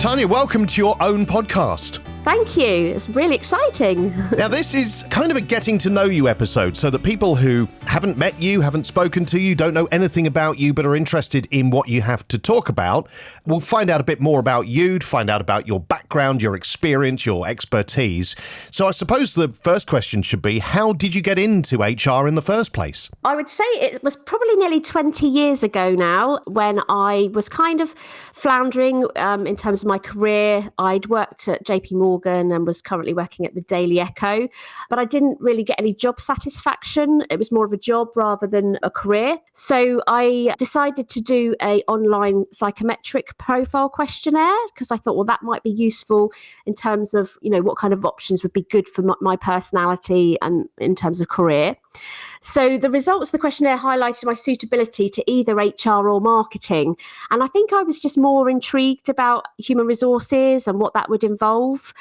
Tania, welcome to your own podcast. Thank you. It's really exciting. Now, this is kind of a getting to know you episode, so that people who haven't met you, haven't spoken to you, don't know anything about you, but are interested in what you have to talk about, will find out a bit more about you, find out about your background, your experience, your expertise. So I suppose the first question should be, how did you get into HR in the first place? I would say it was probably nearly 20 years ago now when I was kind of floundering in terms of my career. I'd worked at JP Morgan and was currently working at the Daily Echo, but I didn't really get any job satisfaction. It was more of a job rather than a career. So I decided to do an online psychometric profile questionnaire because I thought, well, that might be useful in terms of, what kind of options would be good for my personality and in terms of career. So the results of the questionnaire highlighted my suitability to either HR or marketing. And I think I was just more intrigued about human resources and what that would involve.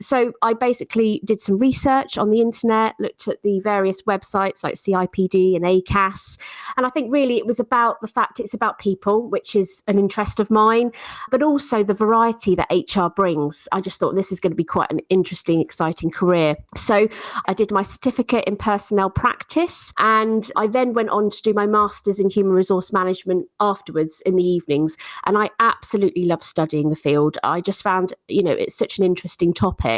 So I basically did some research on the internet, looked at the various websites like CIPD and ACAS. And I think really it was about the fact it's about people, which is an interest of mine, but also the variety that HR brings. I just thought this is going to be quite an interesting, exciting career. So I did my certificate in personnel practice, and I then went on to do my master's in human resource management afterwards in the evenings. And I absolutely love studying the field. I just found, it's such an interesting topic.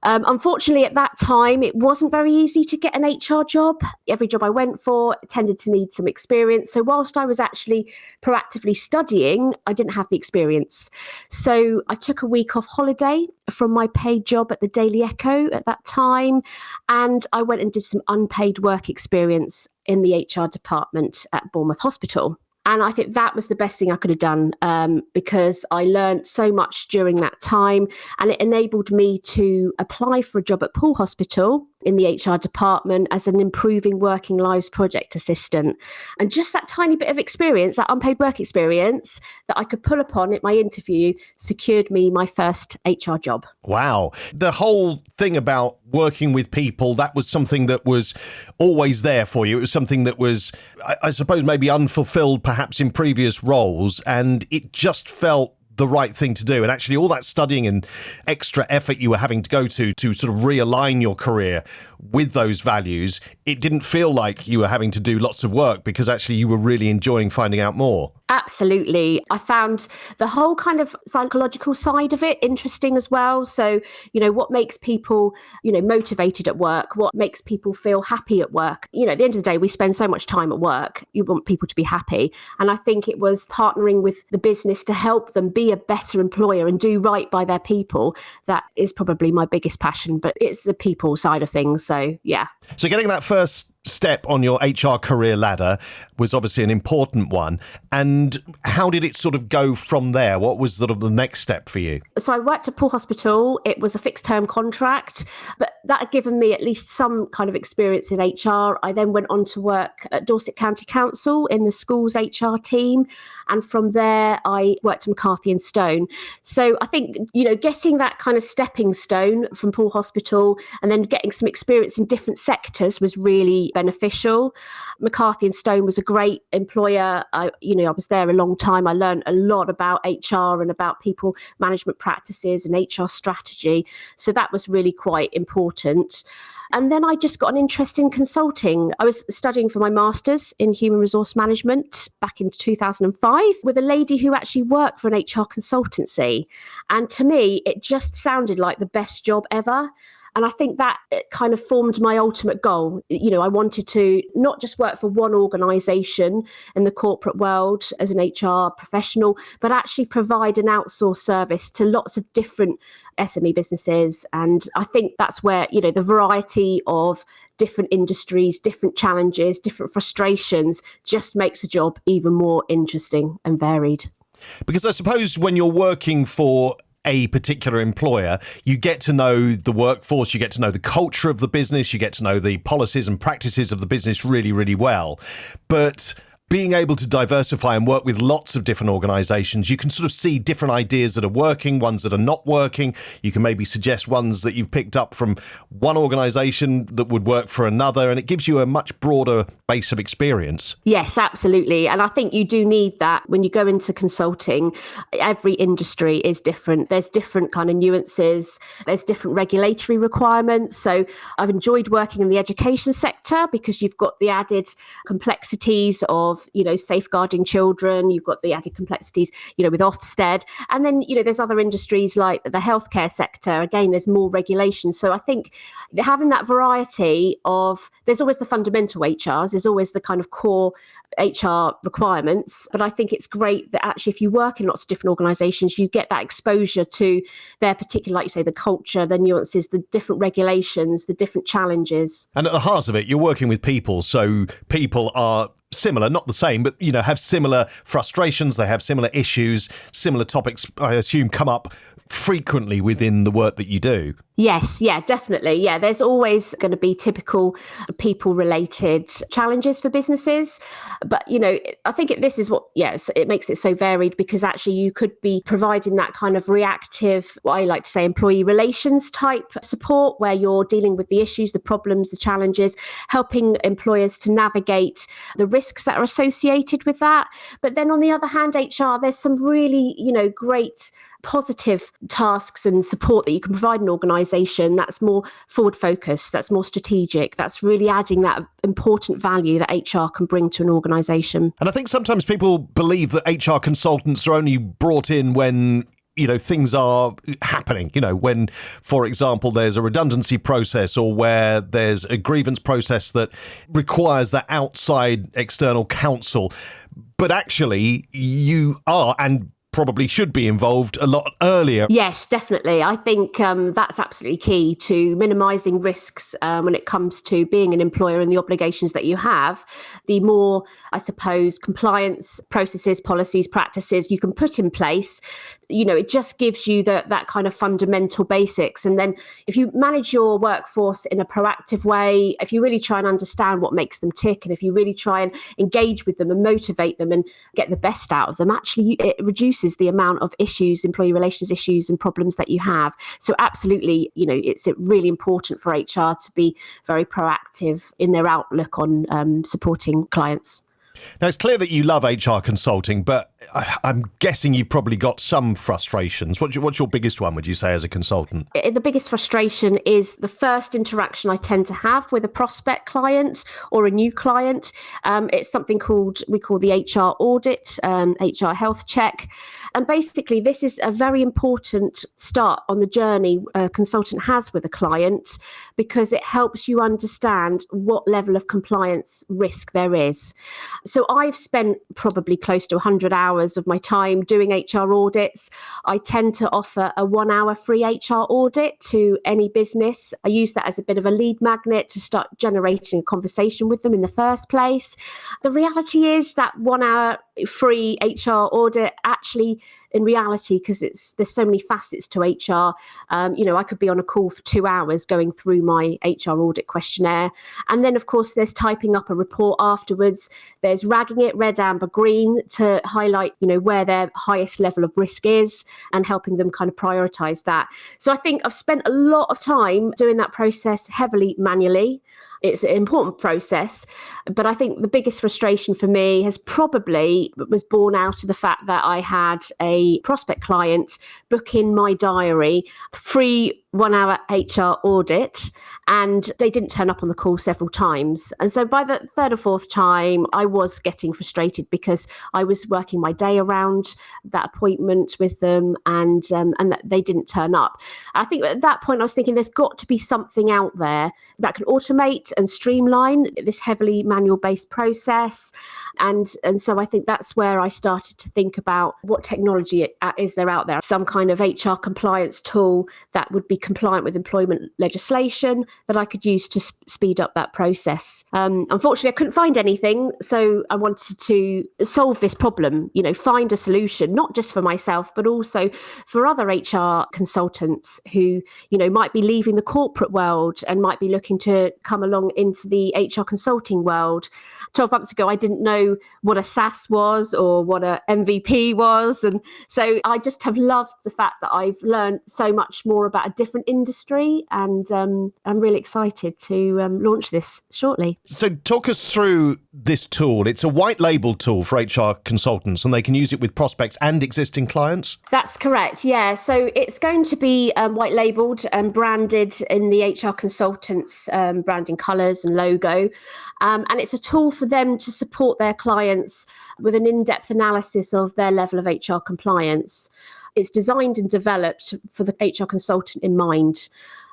Unfortunately, at that time, it wasn't very easy to get an HR job. Every job I went for tended to need some experience. So whilst I was actually proactively studying, I didn't have the experience. So I took a week off holiday from my paid job at the Daily Echo at that time. And I went and did some unpaid work experience in the HR department at Bournemouth Hospital. And I think that was the best thing I could have done because I learned so much during that time, and it enabled me to apply for a job at Poole Hospital in the HR department as an Improving Working Lives project assistant. And just that tiny bit of experience, that unpaid work experience that I could pull upon at my interview, secured me my first HR job. Wow. The whole thing about working with people, that was something that was always there for you. It was something that was, I suppose, maybe unfulfilled perhaps in previous roles, and it just felt the right thing to do. And actually all that studying and extra effort you were having to go to sort of realign your career with those values, it didn't feel like you were having to do lots of work because actually you were really enjoying finding out more. Absolutely. I found the whole kind of psychological side of it interesting as well. So, what makes people, motivated at work? What makes people feel happy at work? At the end of the day, we spend so much time at work. You want people to be happy. And I think it was partnering with the business to help them be a better employer and do right by their people. That is probably my biggest passion, but it's the people side of things. So, yeah. So getting that first step on your HR career ladder was obviously an important one. And how did it sort of go from there? What was sort of the next step for you? So I worked at Poole Hospital. It was a fixed term contract, but that had given me at least some kind of experience in HR. I then went on to work at Dorset County Council in the schools HR team. And from there, I worked at McCarthy and Stone. So I think, getting that kind of stepping stone from Poole Hospital and then getting some experience in different sectors was really beneficial. McCarthy and Stone was a great employer. I was there a long time. I learned a lot about HR and about people management practices and HR strategy. So that was really quite important. And then I just got an interest in consulting. I was studying for my master's in human resource management back in 2005 with a lady who actually worked for an HR consultancy. And to me, it just sounded like the best job ever. And I think that it kind of formed my ultimate goal. I wanted to not just work for one organisation in the corporate world as an HR professional, but actually provide an outsourced service to lots of different SME businesses. And I think that's where, the variety of different industries, different challenges, different frustrations just makes the job even more interesting and varied. Because I suppose when you're working for a particular employer, you get to know the workforce, you get to know the culture of the business, you get to know the policies and practices of the business really, really well. But being able to diversify and work with lots of different organizations, you can sort of see different ideas that are working, ones that are not working. You can maybe suggest ones that you've picked up from one organization that would work for another, and it gives you a much broader base of experience. Yes, absolutely. And I think you do need that when you go into consulting. Every industry is different. There's different kind of nuances. There's different regulatory requirements. So I've enjoyed working in the education sector because you've got the added complexities of, safeguarding children. You've got the added complexities, with Ofsted. And then, there's other industries like the healthcare sector. Again, there's more regulation. So I think having that variety there's always the fundamental HRs, there's always the kind of core HR requirements. But I think it's great that actually if you work in lots of different organisations, you get that exposure to their particular, like you say, the culture, the nuances, the different regulations, the different challenges. And at the heart of it, you're working with people. So people are similar, not the same, but, have similar frustrations. They have similar issues, similar topics, I assume, come up frequently within the work that you do. Yes, yeah, definitely. Yeah, there's always going to be typical people-related challenges for businesses. But, I think this is it makes it so varied because actually you could be providing that kind of reactive, what I like to say, employee relations type support where you're dealing with the issues, the problems, the challenges, helping employers to navigate the risks that are associated with that. But then on the other hand, HR, there's some really, great positive tasks and support that you can provide an organisation that's more forward focused, that's more strategic, that's really adding that important value that HR can bring to an organisation. And I think sometimes people believe that HR consultants are only brought in when things are happening, when, for example, there's a redundancy process or where there's a grievance process that requires that outside external counsel. But actually, you are and probably should be involved a lot earlier. Yes, definitely. I think that's absolutely key to minimising risks when it comes to being an employer and the obligations that you have. The more, I suppose, compliance processes, policies, practices you can put in place, it just gives you that kind of fundamental basics. And then if you manage your workforce in a proactive way, if you really try and understand what makes them tick, and if you really try and engage with them and motivate them and get the best out of them, actually it reduces the amount of issues, employee relations issues and problems that you have. So absolutely, it's really important for HR to be very proactive in their outlook on supporting clients. Now, it's clear that you love HR consulting, but I'm guessing you've probably got some frustrations. What's your biggest one, would you say, as a consultant? The biggest frustration is the first interaction I tend to have with a prospect client or a new client. It's something we call the HR audit, HR health check. And basically, this is a very important start on the journey a consultant has with a client because it helps you understand what level of compliance risk there is. So I've spent probably close to 100 hours of my time doing HR audits. I tend to offer a 1 hour free HR audit to any business. I use that as a bit of a lead magnet to start generating a conversation with them in the first place. The reality is that 1 hour free HR audit actually, in reality, because there's so many facets to HR, I could be on a call for 2 hours going through my HR audit questionnaire. And then, of course, there's typing up a report afterwards. There's ragging it red, amber, green to highlight, where their highest level of risk is and helping them kind of prioritize that. So I think I've spent a lot of time doing that process heavily manually. It's an important process, but I think the biggest frustration for me was born out of the fact that I had a prospect client book in my diary free 1 hour HR audit, and they didn't turn up on the call several times. And so by the third or fourth time, I was getting frustrated because I was working my day around that appointment with them, and that they didn't turn up. I think at that point I was thinking there's got to be something out there that can automate and streamline this heavily manual-based process. And so I think that's where I started to think about what technology is there out there, some kind of HR compliance tool that would be compliant with employment legislation that I could use to speed up that process. Unfortunately, I couldn't find anything, so I wanted to solve this problem, find a solution, not just for myself, but also for other HR consultants who, might be leaving the corporate world and might be looking to come along into the HR consulting world. 12 months ago, I didn't know what a SaaS was or what a MVP was. And so I just have loved the fact that I've learned so much more about a different industry. And I'm really excited to launch this shortly. So talk us through this tool. It's a white label tool for HR consultants, and they can use it with prospects and existing clients? That's correct, yeah. So it's going to be white labelled and branded in the HR consultants' branding colours and logo. And it's a tool for them to support their clients with an in-depth analysis of their level of HR compliance. It's designed and developed for the HR consultant in mind.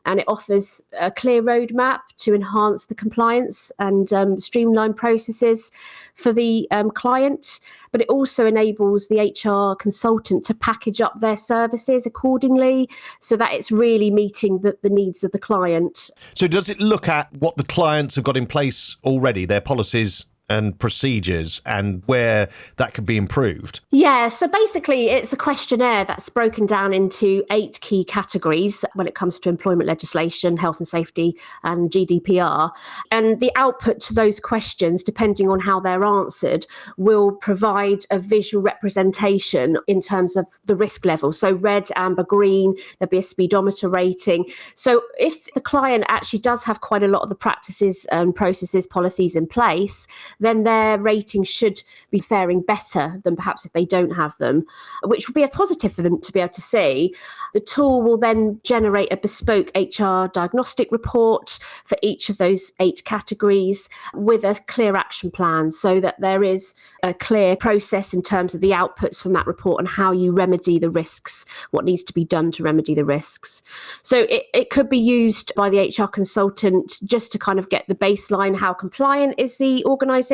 And it offers a clear roadmap to enhance the compliance and streamline processes for the client. But it also enables the HR consultant to package up their services accordingly so that it's really meeting the needs of the client. So does it look at what the clients have got in place already, their policies and procedures, and where that could be improved? Yeah, so basically it's a questionnaire that's broken down into 8 key categories when it comes to employment legislation, health and safety and GDPR. And the output to those questions, depending on how they're answered, will provide a visual representation in terms of the risk level. So red, amber, green, there'll be a speedometer rating. So if the client actually does have quite a lot of the practices and processes, policies in place, then their rating should be faring better than perhaps if they don't have them, which will be a positive for them to be able to see. The tool will then generate a bespoke HR diagnostic report for each of those 8 categories with a clear action plan so that there is a clear process in terms of the outputs from that report and how you remedy the risks, what needs to be done to remedy the risks. So it could be used by the HR consultant just to kind of get the baseline, how compliant is the organisation,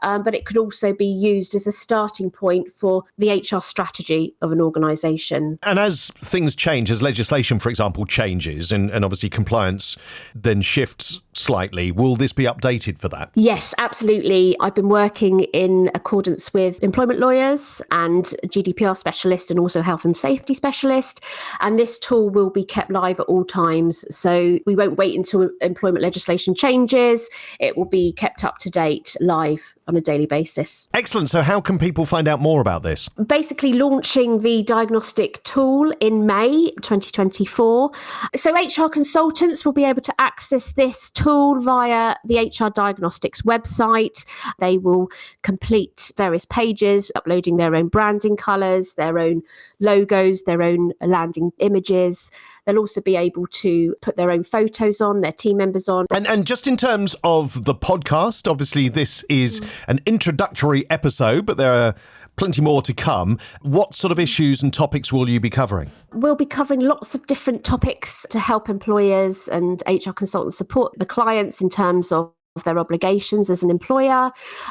but it could also be used as a starting point for the HR strategy of an organisation. And as things change, as legislation, for example, changes and obviously compliance then shifts slightly, will this be updated for that? Yes, absolutely. I've been working in accordance with employment lawyers and GDPR specialist and also health and safety specialist. And this tool will be kept live at all times. So we won't wait until employment legislation changes. It will be kept up to date live on a daily basis. Excellent. So how can people find out more about this? Basically launching the diagnostic tool in May 2024. So HR consultants will be able to access this tool via the HR Diagnostics website. They will complete various pages, uploading their own branding colours, their own logos, their own landing images. They'll also be able to put their own photos on, their team members on. And just in terms of the podcast, obviously this is an introductory episode, but there are plenty more to come. What sort of issues and topics will you be covering? We'll be covering lots of different topics to help employers and HR consultants support the clients in terms of their obligations as an employer.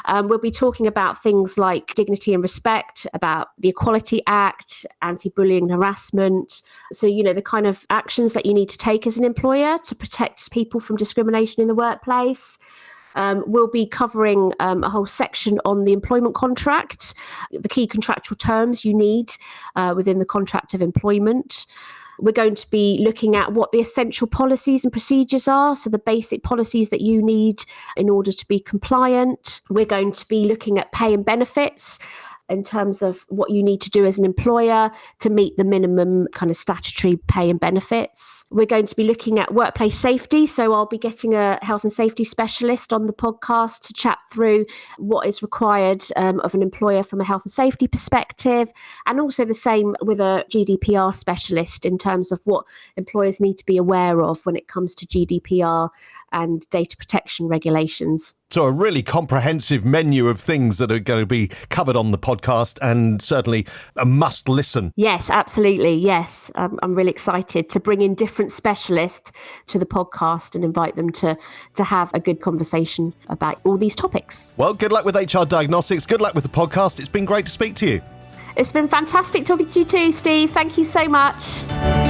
We'll be talking about things like dignity and respect, about the Equality Act, anti-bullying and harassment. So, the kind of actions that you need to take as an employer to protect people from discrimination in the workplace. We'll be covering a whole section on the employment contract, the key contractual terms you need within the contract of employment. We're going to be looking at what the essential policies and procedures are, so the basic policies that you need in order to be compliant. We're going to be looking at pay and benefits in terms of what you need to do as an employer to meet the minimum kind of statutory pay and benefits. We're going to be looking at workplace safety. So I'll be getting a health and safety specialist on the podcast to chat through what is required of an employer from a health and safety perspective, and also the same with a GDPR specialist in terms of what employers need to be aware of when it comes to GDPR and data protection regulations. So a really comprehensive menu of things that are going to be covered on the podcast, and certainly a must listen. Yes, absolutely. Yes. I'm really excited to bring in different specialists to the podcast and invite them to have a good conversation about all these topics. Well, good luck with HR Diagnostics. Good luck with the podcast. It's been great to speak to you. It's been fantastic talking to you too, Steve. Thank you so much.